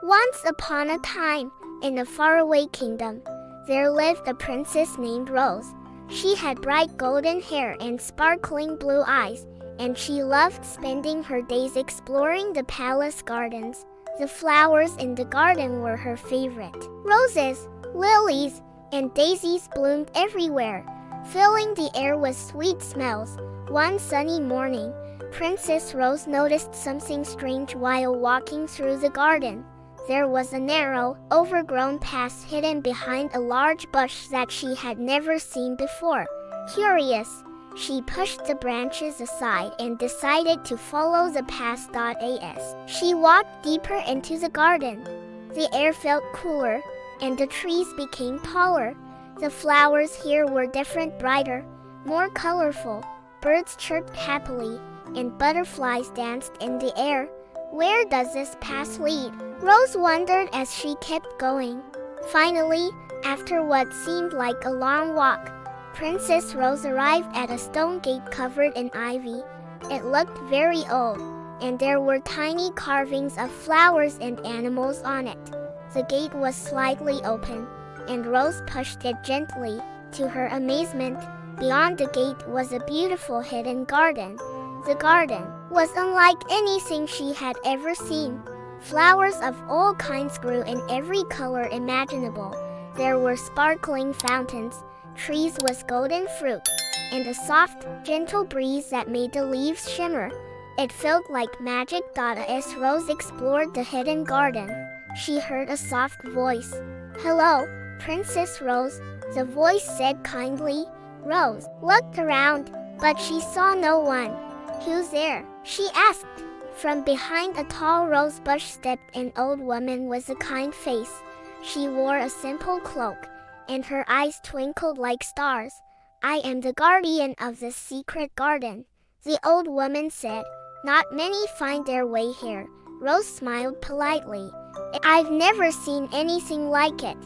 Once upon a time, in a faraway kingdom, there lived a princess named Rose. She had bright golden hair and sparkling blue eyes, and she loved spending her days exploring the palace gardens. The flowers in the garden were her favorite. Roses, lilies, and daisies bloomed everywhere, filling the air with sweet smells. One sunny morning, Princess Rose noticed something strange while walking through the garden. There was a narrow, overgrown path hidden behind a large bush that she had never seen before. Curious, she pushed the branches aside and decided to follow the path. As she walked deeper into the garden, the air felt cooler, and the trees became taller. The flowers here were different, brighter, more colorful. Birds chirped happily, and butterflies danced in the air. Where does this path lead? Rose wondered as she kept going. Finally, after what seemed like a long walk, Princess Rose arrived at a stone gate covered in ivy. It looked very old, and there were tiny carvings of flowers and animals on it. The gate was slightly open, and Rose pushed it gently. To her amazement, beyond the gate was a beautiful hidden garden. The garden was unlike anything she had ever seen. Flowers of all kinds grew in every color imaginable. There were sparkling fountains, trees with golden fruit, and a soft, gentle breeze that made the leaves shimmer. It felt like magic. As Rose explored the hidden garden, she heard a soft voice. "Hello, Princess Rose," the voice said kindly. Rose looked around, but she saw no one. "Who's there?" she asked. From behind a tall rose bush stepped an old woman with a kind face. She wore a simple cloak, and her eyes twinkled like stars. "I am the guardian of this secret garden," the old woman said. "Not many find their way here." Rose smiled politely. "I've never seen anything like it.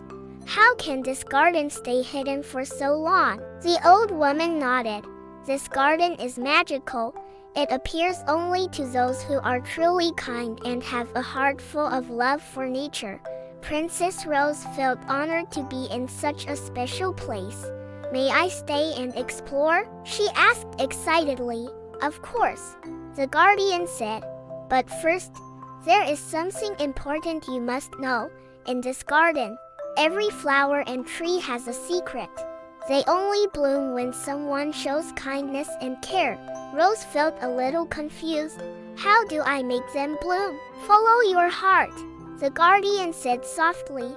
How can this garden stay hidden for so long?" The old woman nodded. "This garden is magical. It appears only to those who are truly kind and have a heart full of love for nature." Princess Rose felt honored to be in such a special place. "May I stay and explore?" she asked excitedly. "Of course," the guardian said. "But first, there is something important you must know. In this garden, every flower and tree has a secret. They only bloom when someone shows kindness and care." Rose felt a little confused. "How do I make them bloom?" "Follow your heart," the guardian said softly.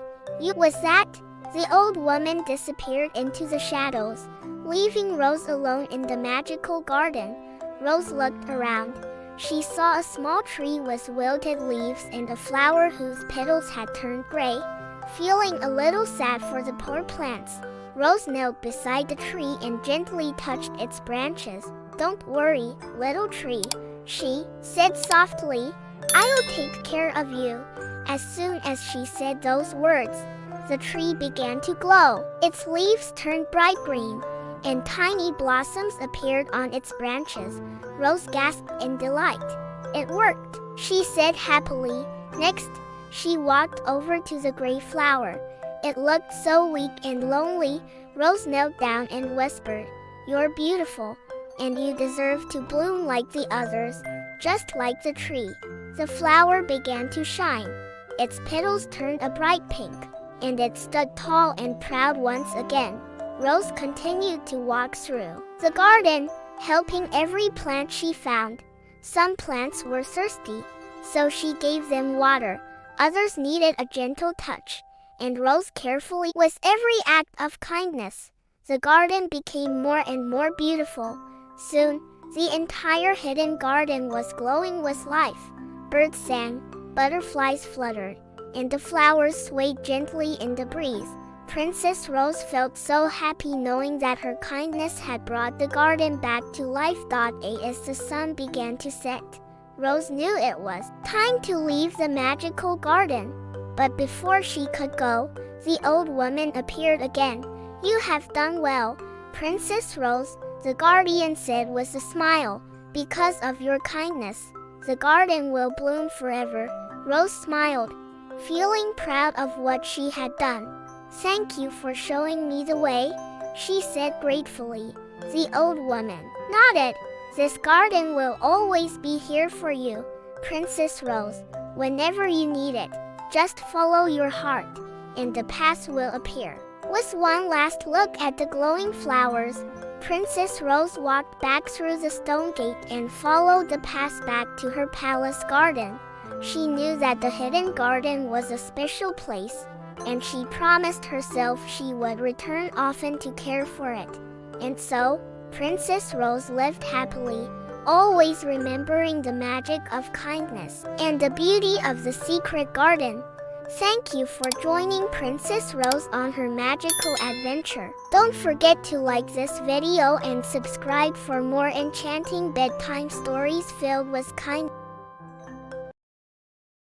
With that, the old woman disappeared into the shadows, leaving Rose alone in the magical garden. Rose looked around. She saw a small tree with wilted leaves and a flower whose petals had turned gray. Feeling a little sad for the poor plants, Rose knelt beside the tree and gently touched its branches. "Don't worry, little tree," she said softly. "I'll take care of you." As soon as she said those words, the tree began to glow. Its leaves turned bright green, and tiny blossoms appeared on its branches. Rose gasped in delight. "It worked," she said happily. Next, she walked over to the gray flower. It looked so weak and lonely. Rose knelt down and whispered, "You're beautiful, and you deserve to bloom like the others, just like the tree." The flower began to shine. Its petals turned a bright pink, and it stood tall and proud once again. Rose continued to walk through the garden, helping every plant she found. Some plants were thirsty, so she gave them water. Others needed a gentle touch, and Rose carefully with every act of kindness. The garden became more and more beautiful. Soon, the entire hidden garden was glowing with life. Birds sang, butterflies fluttered, and the flowers swayed gently in the breeze. Princess Rose felt so happy knowing that her kindness had brought the garden back to life. As the sun began to set, Rose knew it was time to leave the magical garden. But before she could go, the old woman appeared again. "You have done well, Princess Rose," the guardian said with a smile. "Because of your kindness, the garden will bloom forever." Rose smiled. feeling proud of what she had done. "Thank you for showing me the way," she said gratefully. The old woman nodded. "This garden will always be here for you, Princess Rose. Whenever you need it, just follow your heart, and the path will appear." With one last look at the glowing flowers, Princess Rose walked back through the stone gate and followed the path back to her palace garden. She knew that the hidden garden was a special place, and she promised herself she would return often to care for it. And so, Princess Rose lived happily, always remembering the magic of kindness and the beauty of the secret garden. Thank you for joining Princess Rose on her magical adventure. Don't forget to like this video and subscribe for more enchanting bedtime stories filled with kindness.